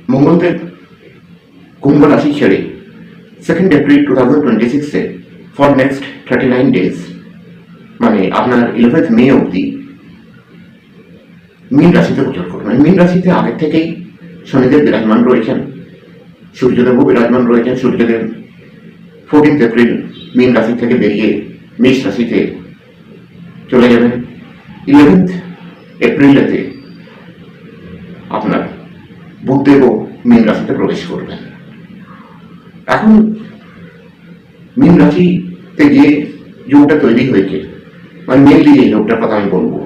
মঙ্গলদেব কুম্ভ রাশি ছেড়ে 2 April 2026 for next 39 days মানে আপনার 11th মে অবধি মীন রাশিতে গোচর করবেন। মীন রাশিতে আগের থেকেই শনিদেব বিরাজমান রয়েছেন, সূর্যদেবও বিরাজমান রয়েছেন। সূর্যদেব 14 এপ্রিল মীন রাশি থেকে বেরিয়ে মেষ রাশিতে চলে যাবেন। 11th এপ্রিলেতে আপনার বুধদেবও মীন রাশিতে প্রবেশ করবেন। এখন মীন রাশিতে যে যোগটা তৈরি হয়েছে, মানে মেনলি এই যোগটার কথা আমি বলবো,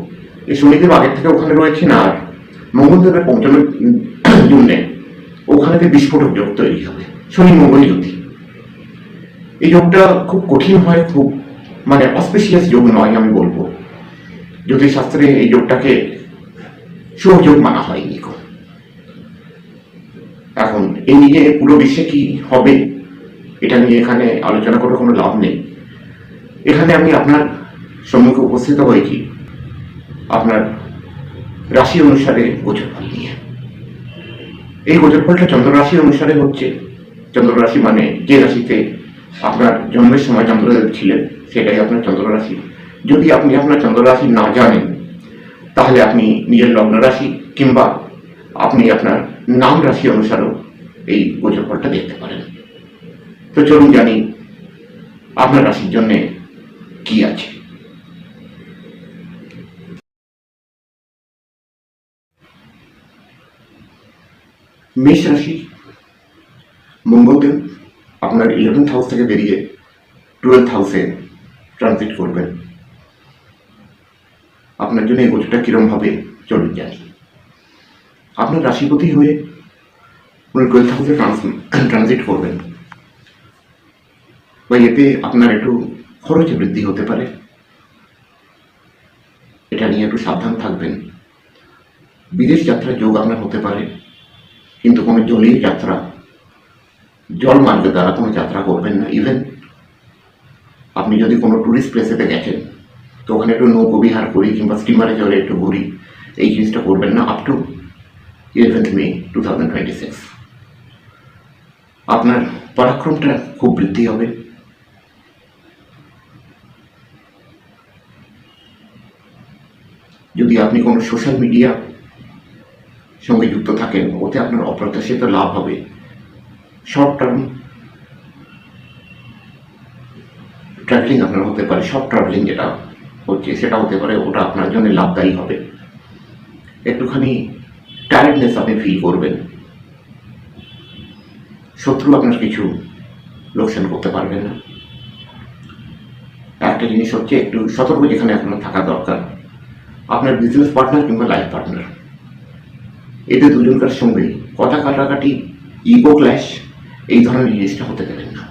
এই শনিদেব আগের থেকে ওখানে রয়েছেন, আর মঙ্গলদেবের 55 জুনে ওখানেতে বিস্ফোরক যোগ তৈরি হবে, শনি মঙ্গল জ্যোতি। এই যোগটা খুব কঠিন হয়, খুব মানে অসপিসিয়াস যোগ নয় আমি বলবো। জ্যোতিষশাস্ত্রে এই যোগটাকে শুভ যোগ মানা হয়নি। এখন এই নিয়ে পুরো বিশ্বে কি হবে এটা নিয়ে এখানে আলোচনা করে কোনো লাভ নেই। এখানে আমি আপনার সম্মুখে উপস্থিত হয়েছি আপনার রাশি অনুসারে গোচরফল নিয়ে। এই গোচরফলটা চন্দ্র রাশি অনুসারে হচ্ছে। চন্দ্র রাশি মানে যে রাশিতে আপনার জন্মের সময় চন্দ্রদেব ছিলেন সেটাই আপনার চন্দ্র রাশি। যদি আপনি আপনার চন্দ্র রাশি না জানেন তাহলে আপনি নিজের লগ্ন রাশি কিংবা আপনি আপনার নাম রাশি অনুসারেও এই গোচরফলটা দেখতে পারেন। তো চলুন জানি আপনার রাশির জন্য কি আছে। মেষ রাশি, মঙ্গলদেব আপনার 11th হাউস থেকে বেরিয়ে 12th হাউসে ট্রানজিট করবেন। আপনার জন্য এই গোচরটা কিরম হবে চলুন জানি। আপনার রাশিপতি হয়ে 12th হাউসে ট্রানজিট করবেন, বা এতে আপনার একটু খরচ বৃদ্ধি হতে পারে, এটা নিয়ে একটু সাবধান থাকবেন। বিদেশ যাত্রার যোগ আপনার হতে পারে, কিন্তু কোনো জলীয় যাত্রা, জল মার্গের দ্বারা কোনো যাত্রা করবেন না। ইভেন আপনি যদি কোনো ট্যুরিস্ট প্লেসেতে গেছেন তো ওখানে একটু নৌকো বিহার করি কিংবা স্টিমারে চলে একটু ঘুরি, এই জিনিসটা করবেন না আপ টু 11th মে 2026। আপনার পরাক্রমটা খুব বৃদ্ধি হবে। যদি আপনি কোনো সোশ্যাল মিডিয়া সঙ্গে যুক্ত থাকেন ওতে আপনার অপ্রত্যাশিত লাভ হবে। শর্ট টার্ম ট্রাভেলিং আপনার হতে পারে, শর্ট ট্রাভেলিং যেটা হচ্ছে সেটা হতে পারে, ওটা আপনার জন্য লাভদায়ী হবে। একটুখানি টায়ার্ডনেস আপনি ফিল করবেন, শত্রু আপনার কিছু লোকসান করতে পারবেন না। একটা জিনিস হচ্ছে একটু সতর্ক যেখানে আপনার থাকা দরকার, আপনার বিজনেস পার্টনার কিংবা লাইফ পার্টনার এদের দুজনকার সঙ্গে কথা কাটাকাটি, ইগো ক্ল্যাশ, এই ধরনের জিনিসটা হতে দেবেন না।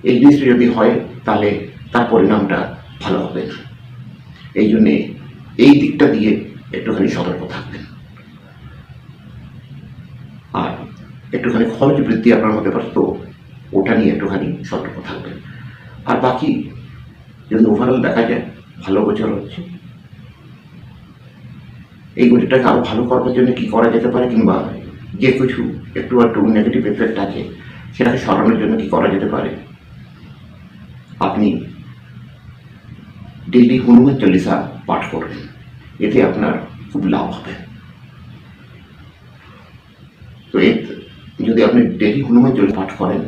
এই জিনিসটা যদি হয় তাহলে তার পরিণামটা ভালো হবে না। এই জন্যে এই দিকটা দিয়ে একটুখানি সতর্ক থাকবেন। আর একটুখানি খরচ বৃদ্ধি আপনার হতে পারে, তো ওটা নিয়ে একটুখানি সতর্ক থাকবেন। আর বাকি যদি ওভারঅল দেখা যায় ভালো গোচর হচ্ছে। এই গোচরটাকে আরো ভালো করার জন্য কি করা যেতে পারে, কিংবা যে কিছু একটু নেগেটিভ এফেক্ট আছে সেটাকে সরানোর জন্য কি করা যেতে পারে, আপনি ডেইলি হনুমান চল্লিশা পাঠ করবেন, এতে আপনার খুব লাভ হবে। তো যদি আপনি ডেইলি হনুমান চল্লিশা পাঠ করেন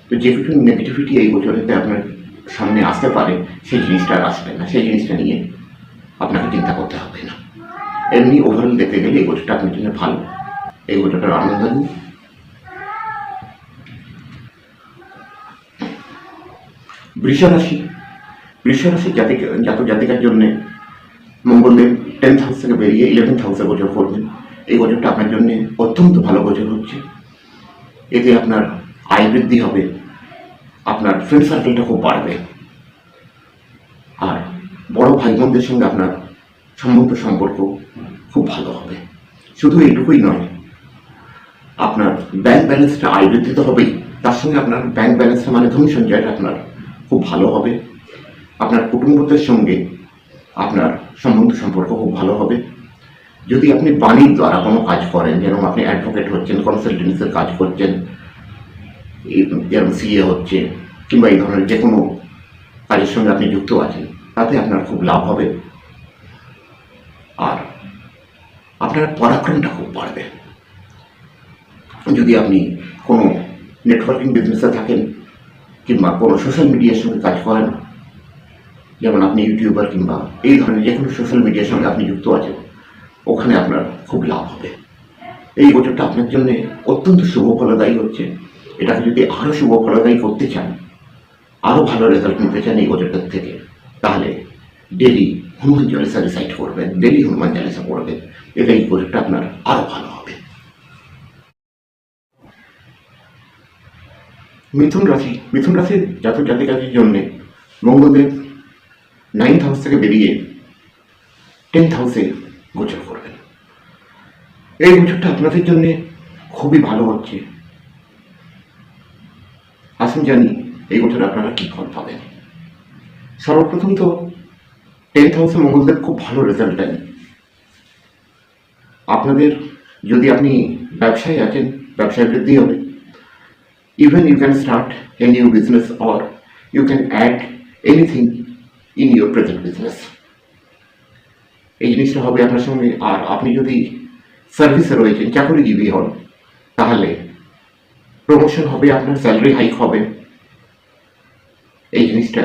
তো যে কিছু নেগেটিভিটি এই গোচরেতে আপনার সামনে আসতে পারে সেই জিনিসটা আর আসবে না, সেই জিনিসটা নিয়ে আপনাকে চিন্তা করতে হবে না। এমনি ওভারঅল দেখতে গেলে এই গোচরটা আপনার জন্য ভালো, এই গোচরটার আনন্দ নিন। বৃষরাশি, বৃষরাশি জাতক জাতিকার জন্য মঙ্গলদেব 10th হাউস থেকে বেরিয়ে 11th হাউসে গোচর করবেন। এই গোচরটা আপনার জন্য অত্যন্ত ভালো গোচর হচ্ছে। এতে আপনার আয় বৃদ্ধি হবে, আপনার ফ্রেন্ড সার্কেলটা খুব বাড়বে, আর বড় ভাই বোনদের সঙ্গে আপনার সম্পর্ক খুব ভালো হবে। শুধু এইটুকুই নয়, আপনার ব্যাংক ব্যালেন্সটা আয় বৃদ্ধি তো হবেই, তার সঙ্গে আপনার ব্যাংক ব্যালেন্সটা মানে ধন সঞ্চয়টা আপনার খুব ভালো হবে। আপনার কুটুম্বদের সঙ্গে আপনার সম্পর্ক খুব ভালো হবে। যদি আপনি বাণীর দ্বারা কোনো কাজ করেন, যেরকম আপনি অ্যাডভোকেট হচ্ছেন, কনসালটেন্সির কাজ করছেন, যেরকম সিএ হচ্ছে, কিংবা এই ধরনের যে কোনো কাজের সঙ্গে আপনি যুক্ত আছেন, তাতে আপনার খুব লাভ হবে। আর আপনার পরাক্রমটা খুব বাড়বে। যদি আপনি কোনো নেটওয়ার্কিং বিজনেসে থাকেন কিংবা কোনো সোশ্যাল মিডিয়ার সঙ্গে কাজ করেন, যেমন আপনি ইউটিউবার কিংবা এই ধরনের যে কোনো সোশ্যাল মিডিয়ার সঙ্গে আপনি যুক্ত আছেন, ওখানে আপনার খুব লাভ হবে। এই গোচরটা আপনার জন্য অত্যন্ত শুভ ফলদায়ী হচ্ছে। এটাকে যদি আরও শুভ ফলদায়ী করতে চান, আরও ভালো রেজাল্ট নিতে চান এই গোচরটার থেকে, তাহলে ডেলি হনুমান চালিসা রিসাইট করবেন, ডেলি হনুমান চালিসা পড়বেন। এতে এই গোচরটা আপনার আরও ভালো হবে। মিথুন রাশির জাতক জাতিকাদের জন্য মঙ্গলদেব 9th হাউস থেকে বেরিয়ে 10th হাউসে গোচর করবেন। এই গোচরটা আপনাদের জন্য খুবই ভালো হচ্ছে। আসুন জানি এই গোচরে আপনারা কি ফল পাবেন। সর্বপ্রথম তো 10th হাউসে মঙ্গলদেব খুব ভালো রেজাল্ট দেন। আপনাদের যদি আপনি ব্যবসায় আছেন, ব্যবসায় বৃদ্ধি হবে। Even you can start a new business or you can add anything in your present business. এই জিনিসটা হবে আপনার সঙ্গে। আর আপনি যদি সার্ভিসে রয়েছেন, চাকরিজীবী হন, তাহলে প্রমোশন হবে, আপনার স্যালারি হাইক হবে। এই জিনিসটা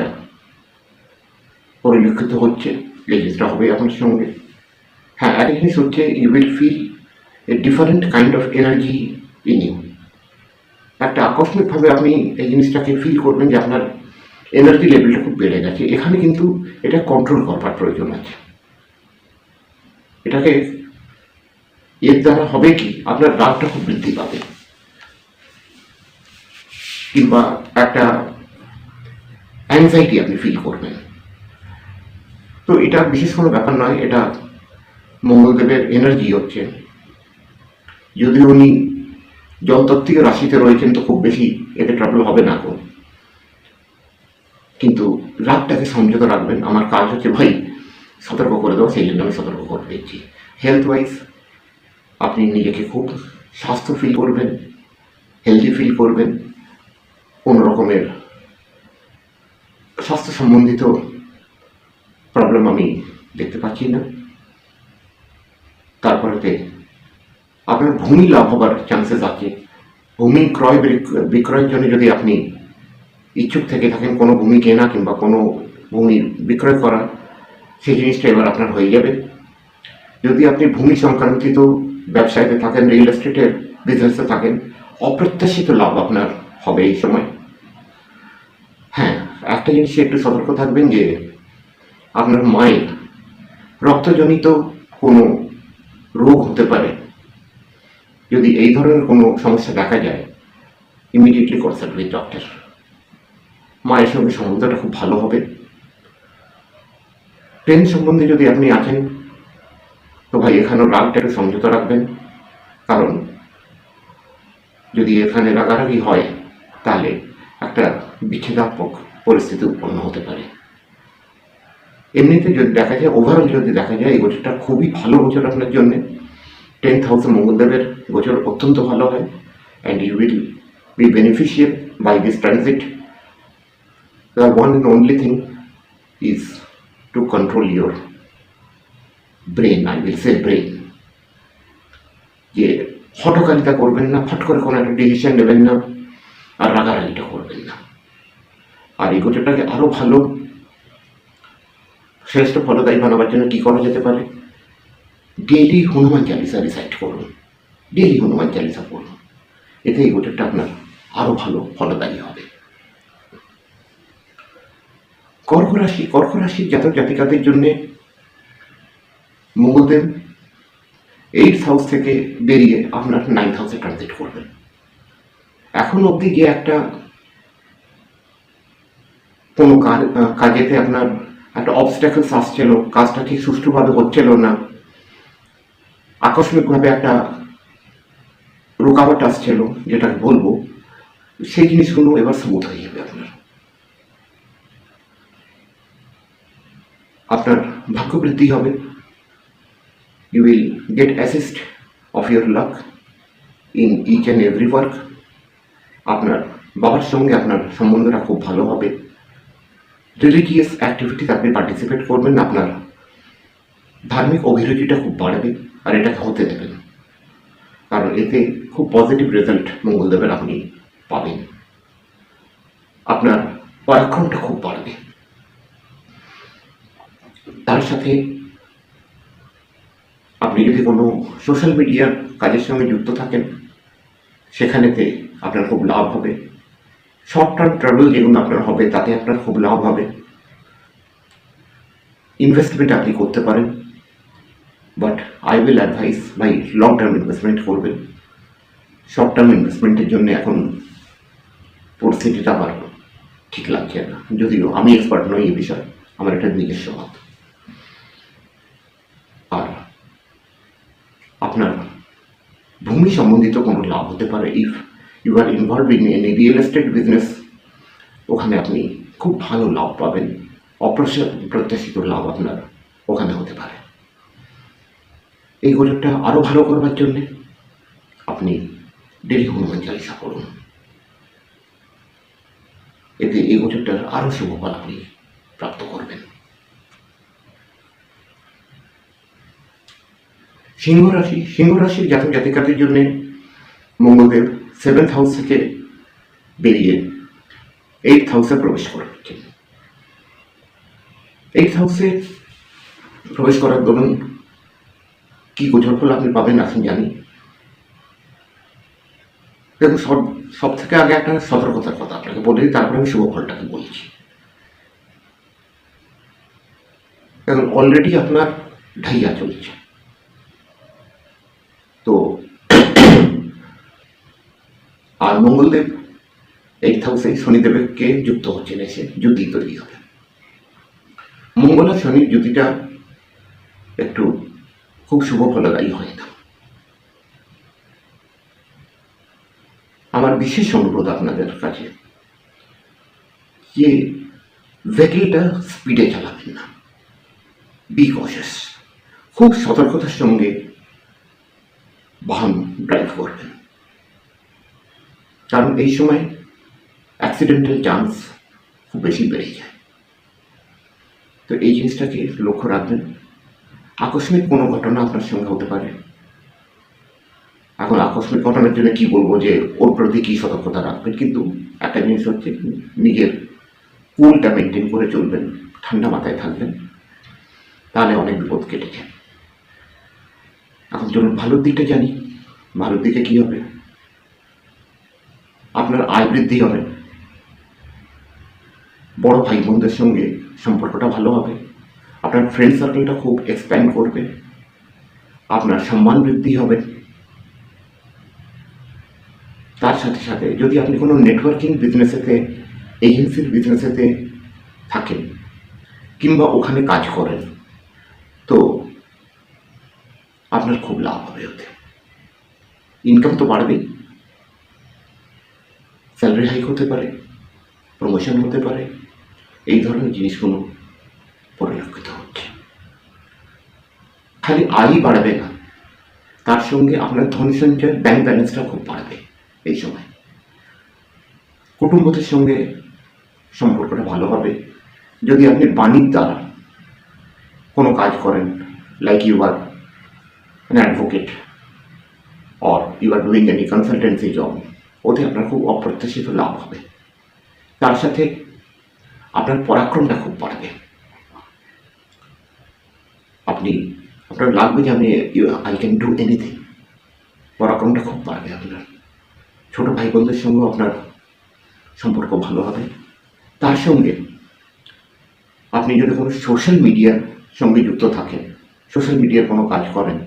পরিলক্ষিত হচ্ছে, এই জিনিসটা হবে আপনার সঙ্গে। হ্যাঁ, একটা জিনিস হচ্ছে, you will feel a different kind of energy in you. একটা আকস্মিকভাবে আপনি এই জিনিসটাকে ফিল করবেন যে আপনার এনার্জি লেভেলটা খুব বেড়ে গেছে। এখানে কিন্তু এটা কন্ট্রোল করবার প্রয়োজন আছে। এটাকে এর দ্বারা হবে কি, আপনার রাগটা খুব বৃদ্ধি পাবে, কিংবা একটা অ্যাংজাইটি আপনি ফিল করবেন। তো এটা বিশেষ কোনো ব্যাপার নয়, এটা মঙ্গলদেবের এনার্জি হচ্ছে। যদি উনি জলতত্ত্বীয় রাশিতে রয়েছেন তো খুব বেশি এতে ট্রাবল হবে না গো। কিন্তু রাগটাকে সংযত রাখবেন। আমার কাজ হচ্ছে ভাই সতর্ক করে দেওয়া, সেই জন্য আমি সতর্ক করে দিচ্ছি। হেলথ ওয়াইজ আপনি নিজেকে খুব স্বাস্থ্য ফিল করবেন, হেলদি ফিল করবেন। কোনো রকমের স্বাস্থ্য সম্বন্ধিত প্রবলেম আমি দেখতে পাচ্ছি না। তারপরেতে আপনার ভূমি লাভ হবার চান্সেস আছে। ভূমি ক্রয় বিক্রয়ের জন্য যদি আপনি ইচ্ছুক থেকে থাকেন, কোনো ভূমি কেনা কিংবা কোনো ভূমি বিক্রয় করা, সেই জিনিসটা এবার আপনার হয়ে যাবে। যদি আপনি ভূমি সংক্রান্তিত ব্যবসায়তে থাকেন, রিয়েল এস্টেটের বিজনেসে থাকেন, অপ্রত্যাশিত লাভ আপনার হবে এই সময়। হ্যাঁ, একটা জিনিসে একটু সতর্ক থাকবেন যে আপনার মায়ের রক্তজনিত কোনো রোগ হতে পারে। যদি এই ধরনের কোনো সমস্যা দেখা যায়, ইমিডিয়েটলি কনসাল্ট উইথ ডক্টর। মায়ের সঙ্গে সম্বন্ধটা খুব ভালো হবে। প্রেম সম্বন্ধে যদি আপনি আছেন, তো ভাই এখানেও রাগটা একটু সংযত রাখবেন, কারণ যদি এখানে রাগারাগি হয় তাহলে একটা বিচ্ছেদাত্মক পরিস্থিতি উৎপন্ন হতে পারে। এমনিতে যদি দেখা যায়, ওভারঅল যদি দেখা যায়, এই গোচরটা খুবই ভালো গোচর আপনার জন্য। 10th হাউসে মঙ্গলদেবের গোচর অত্যন্ত ভালো হয়, and you will be beneficial by this transit. The one and only thing is to control your brain, I will say brain. যে হঠকারিতা করবেন না, ফট করে কোনো একটা ডিসিশন নেবেন না, আর রাগারাগিটা করবেন না। আর এই গোচরটাকে আরও ভালো শ্রেষ্ঠ ফলদায়ী বানাবার জন্য কী করা যেতে পারে? ডেইলি হনুমান চালিসা রিসাইট করুন, ডেইলি হনুমান চালিসা পড়ুন। এতে এই গোচরটা আপনার আরও ভালো ফলদায়ী হবে। কর্ক রাশির জাতক জাতিকাদের জন্য মঙ্গলদেব 8th হাউস থেকে বেরিয়ে আপনার 9th হাউসে ট্রানজিট করবেন। এখন অবধি যে একটা কোনো কাজেতে আপনার একটা অবস্ট্যাকলস আসছিল, কাজটা ঠিক সুষ্ঠুভাবে হচ্ছিল না, আকস্মিকভাবে একটা রুকাওয়াট আসছিল, যেটাকে বলবো, সেই জিনিসগুলো এবার স্মুথ হয়ে যাবে। আপনার ভাগ্য বৃদ্ধি হবে, You will get assist of your luck in each and every work. আপনার বাবার সঙ্গে আপনার সম্বন্ধটা খুব ভালো হবে। রিলিজিয়াস অ্যাক্টিভিটিতে আপনি পার্টিসিপেট করবেন, আপনার ধার্মিক অভিরুচিটা খুব বাড়বে, আর এটাকে হতে দেবেন, কারণ এতে খুব পজিটিভ রেজাল্ট মঙ্গলদেবের আপনি পাবেন। আপনার পরাক্রমটা খুব বাড়বে। তার সাথে আপনি যদি কোনো সোশ্যাল মিডিয়ার কাজের সঙ্গে যুক্ত থাকেন, সেখানেতে আপনার খুব লাভ হবে। শর্ট টার্ম ট্রাভেল যেগুলো আপনার হবে তাতে আপনার খুব লাভ হবে। ইনভেস্টমেন্ট আপনি করতে পারেন, বাট আই উইল অ্যাডভাইস ভাই লং টার্ম ইনভেস্টমেন্ট করবেন। শর্ট টার্ম ইনভেস্টমেন্টের জন্য এখন পরিস্থিতিটা আমার ঠিক লাগছে না, যদিও আমি এক্সপার্ট নই এই বিষয়ে, আমার এটা নিজস্ব মত। আর আপনার ভূমি সম্বন্ধিত কোনো লাভ হতে পারে। If you are involve in any real estate business, ওখানে আপনি খুব ভালো লাভ পাবেন। অপ্রত্যাশিত লাভ আপনার ওখানে হতে পারে। এই গোচরটা আরও ভালো করবার জন্যে আপনি ডেলি হনুমান চালিসা করুন, এতে এই গোচরটার আরও শুভ ফল আপনি প্রাপ্ত করবেন। সিংহ রাশির জাতক জাতিকাদের জন্য মঙ্গলদেব 7th হাউস থেকে বেরিয়ে 8th হাউসে প্রবেশ করছেন। 8th হাউসে প্রবেশ করার দরুন কি গোচর ফল আপনি পাবেন আসুন জানি। দেখুন, সব থেকে আগে একটা সতর্কতার কথা আপনাকে বলে দিই, তারপরে আমি শুভ ফলটাকে বলছি। দেখুন, অলরেডি আপনার ঢাইয়া চলছে, তো আর মঙ্গলদেব 8th হাউসে শনিদেবকে যুক্ত হচ্ছেন, এসে যুতি তৈরি হবে। মঙ্গল আর শনির যুতিটা একটু খুব শুভ ফলদায়ী হয় না। আমার বিশেষ অনুরোধ আপনাদের কাছে যে ভেহিকেলটা স্পিডে চালাবেন না, বি কশাস, খুব সতর্কতার সঙ্গে বাহন ড্রাইভ করবেন, কারণ এই সময় অ্যাক্সিডেন্টাল চান্স খুব বেশি বেড়ে যায়। তো এই জিনিসটাকে লক্ষ্য রাখবেন। আকস্মিক কোনো ঘটনা আপনার সঙ্গে হতে পারে। এখন আকস্মিক ঘটনার জন্য কি বলবো যে ওর প্রতি কী সতর্কতা রাখবেন, কিন্তু একটা জিনিস হচ্ছে নিজের কুলটা মেনটেন করে চলবেন, ঠান্ডা মাথায় থাকবেন, তাহলে অনেক বিপদ কেটে যায়। এখন চলুন ভালোর দিকটা জানি। ভালোর দিকে কী হবে? আপনার আয় বৃদ্ধি হবে, বড় ভাই বোনদের সঙ্গে সম্পর্কটা ভালো হবে, আপনার ফ্রেন্ড সার্কেলটা খুব এক্সপ্যান্ড করবে, আপনার সম্মান বৃদ্ধি হবে। তার সাথে সাথে যদি আপনি কোনো নেটওয়ার্কিং বিজনেসেতে, এজেন্সির বিজনেসেতে থাকেন কিংবা ওখানে কাজ করেন, তো আপনার খুব লাভ হবে ওতে। ইনকাম তো বাড়বেই, স্যালারি হাইক হতে পারে, প্রমোশন হতে পারে, এই ধরনের জিনিসগুলো পরিলক্ষিত হচ্ছে। খালি আয়ই বাড়বে না, তার সঙ্গে আপনার ধন সঞ্চয়, ব্যাংক ব্যালেন্সটা খুব বাড়বে এই সময়। কুটুম্বদের সঙ্গে সম্পর্কটা ভালো হবে। যদি আপনি বাণীর দ্বারা কোনো কাজ করেন, like you are an advocate or you are doing any consultancy job, ওতে আপনার খুব অপ্রত্যাশিত লাভ হবে। তার সাথে আপনার পরাক্রমটা খুব বাড়বে। আপনার লাগবে যে আমি আই ক্যান ডু এনিথিং, পরাক্রমটা খুব বাড়বে আপনার। ছোটো ভাই বোনদের সঙ্গেও আপনার সম্পর্ক ভালো হবে। তার সঙ্গে আপনি যদি কোনো সোশ্যাল মিডিয়ার সঙ্গে যুক্ত থাকেন, সোশ্যাল মিডিয়ার কোনো কাজ করেন,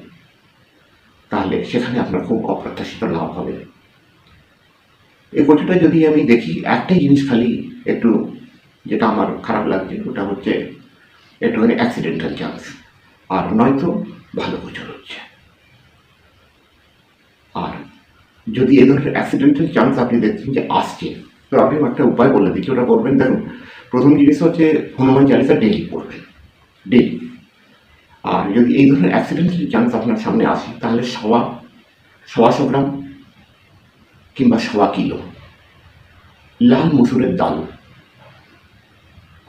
তাহলে সেখানে আপনার খুব অপ্রত্যাশিত লাভ হবে। এই কথাটা যদি আমি দেখি, একটাই জিনিস খালি একটু যেটা আমার খারাপ লাগছে, ওটা হচ্ছে একটুখানি অ্যাক্সিডেন্টাল চান্স, আর নয়তো ভালো গোচর হচ্ছে। আর যদি এ ধরনের অ্যাক্সিডেন্টাল চান্স আপনি দেখছেন যে আসছে, তো আপনি একটা উপায় বলে দিচ্ছি, ওটা করবেন। দেখুন, প্রথম জিনিস হচ্ছে হনুমান চালিসা ডেলি পড়বেন, ডেলি। আর যদি এই ধরনের অ্যাক্সিডেন্টাল চান্স আপনার সামনে আসে তাহলে 125 গ্রাম কিংবা 1.25 কিলো লাল মসুরের ডাল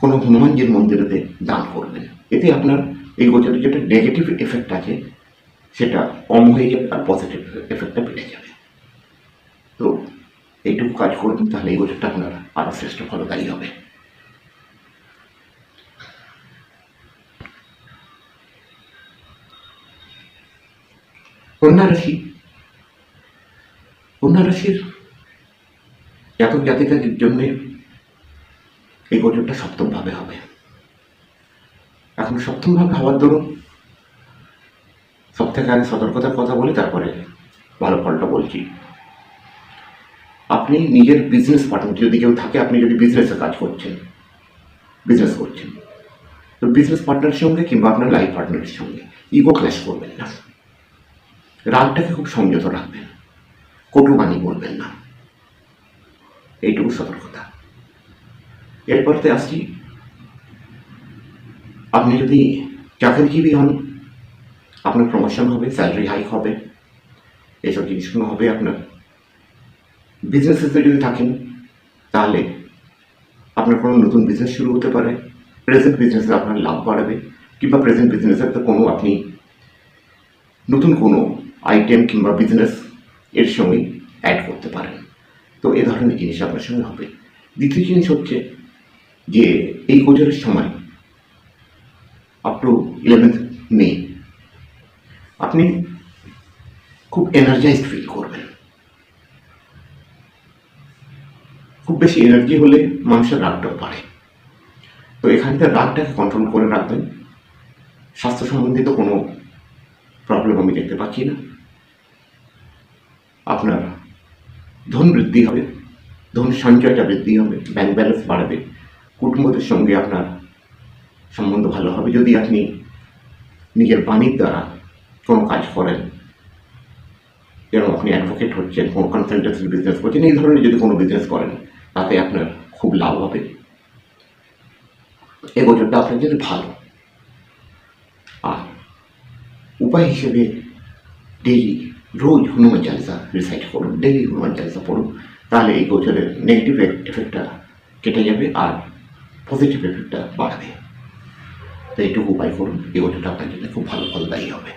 কোনো হনুমানজির মন্দিরেতে দান করবেন। এতে আপনার এই গোচরের যেটা নেগেটিভ এফেক্ট আছে সেটা কম হয়ে যাবে আর পজিটিভ এফেক্টটা বেড়ে যাবে। তো এইটুকু কাজ করবেন, তাহলে এই গোচরটা আপনার আরও শ্রেষ্ঠ ফলদায়ী হবে। কন্যা রাশির জাতক জাতিকাদের জন্য এই গোচরটা সপ্তম ভাবে হবে। এখন সপ্তম ভাবে হওয়ার দরুন সব থেকে আগে সতর্কতার কথা বলি, তারপরে ভালো ফলটা বলছি। আপনি নিজের বিজনেস পার্টনার যদি কেউ থাকে, আপনি যদি বিজনেসে কাজ করছেন, বিজনেস করছেন, তো বিজনেস পার্টনারের সঙ্গে কিংবা আপনার লাইফ পার্টনারের সঙ্গে ইগো ক্ল্যাশ করবেন না। রাগটাকে খুব সংযত রাখবেন, কটু বাণী বলবেন না, এইটুকু সতর্কতা। এরপরতে আসছি, আপনি যদি চাকরিজীবী হন, আপনার প্রমোশন হবে, স্যালারি হাইক হবে, এইসব জিনিসগুলো হবে আপনার। বিজনেসে যদি থাকেন তাহলে আপনার কোনো নতুন বিজনেস শুরু হতে পারে, প্রেজেন্ট বিজনেসে আপনার লাভ বাড়বে, কিংবা প্রেজেন্ট বিজনেসের কোনো আপনি নতুন কোনো আইটেম কিংবা বিজনেস এর সঙ্গে অ্যাড করতে পারেন। তো এ ধরনের জিনিস আপনার সঙ্গে হবে। দ্বিতীয় জিনিস হচ্ছে যে এই গোচরের সময় আপ টু 11 মে আপনি খুব এনার্জাইজড ফিল করবেন। খুব বেশি এনার্জি হলে মানুষের রাগটা বাড়ে। তো এখানকার রাগটাকে কন্ট্রোল করে রাখবেন। স্বাস্থ্য সম্বন্ধিত কোনো প্রবলেম আমি দেখতে পাচ্ছি না। আপনার ধন বৃদ্ধি হবে, ধন সঞ্চয়টা বৃদ্ধি হবে, ব্যাংক ব্যালেন্স বাড়বে, কুটুম্বদের সঙ্গে আপনার সম্বন্ধ ভালো হবে। যদি আপনি নিজের বাণীর দ্বারা কোনো কাজ করেন, যেরকম আপনি অ্যাডভোকেট হচ্ছেন, কোনো কনসালটেন্সি বিজনেস করছেন, এই ধরনের যদি কোনো বিজনেস করেন তাতে আপনার খুব লাভ হবে। এই গোচরটা আপনার জন্য ভালো। আর উপায় হিসেবে ডেইলি রোজ হনুমান চালিসা রিসাইট করুন, ডেইলি হনুমান চালিসা পড়ুন, তাহলে এই গোচরের নেগেটিভ এফেক্টটা কেটে যাবে আর পজিটিভ এফেক্টটা বাড়বে। তো এইটুকু উপায় করুন, এই গোচরটা আপনার জন্য খুব ভালো ফলদায়ী হবে।